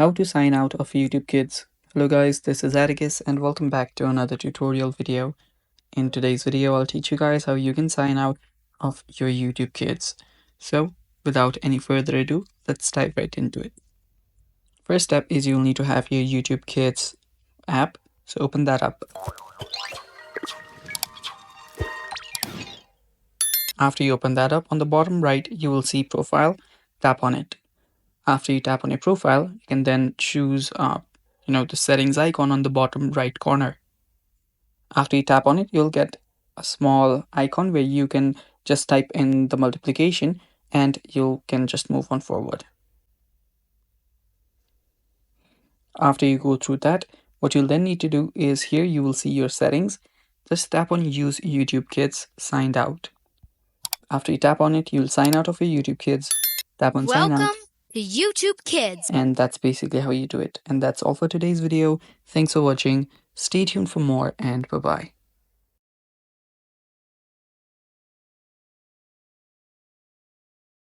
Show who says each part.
Speaker 1: How to sign out of YouTube Kids. Hello guys, this is Atticus and welcome back to another tutorial video. In today's video, I'll teach you guys how you can sign out of your YouTube Kids. So without any further ado, let's dive right into it. First step is you'll need to have your YouTube Kids app. So open that up. After you open that up, on the bottom right, you will see profile. Tap on it. After you tap on your profile, you can then choose the settings icon on the bottom right corner. After you tap on it, you'll get a small icon where you can just type in the multiplication and you can just move on forward. After you go through that, what you'll then need to do is here you will see your settings. Just tap on use YouTube Kids signed out. After you tap on it, you'll sign out of your YouTube Kids. Tap on sign out.
Speaker 2: Welcome to YouTube Kids.
Speaker 1: And that's basically how you do it. And that's all for today's video. Thanks for watching. Stay tuned for more and bye-bye.